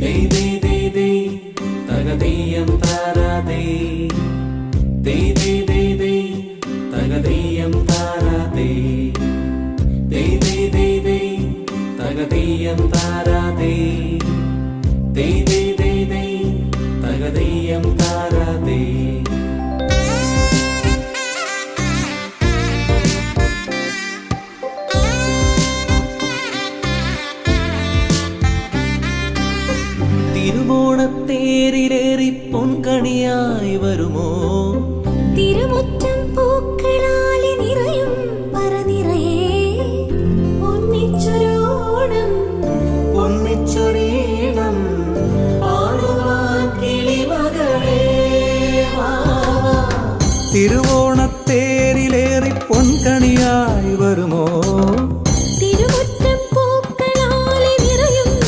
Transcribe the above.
ദേ ദേ ദേ ദേ തകതീയം താരാതേ ദേ ദേ ദേ ദേ തകതീയം താരാതേ ദേ ദേ ദേ ദേ തകതീയം താരാതേ ദേ ദേ ദേ ദേ തകതീയം താരാതേ തിരുവോണത്തേരിലേറി പൊൻകണിയായി വരുമോ?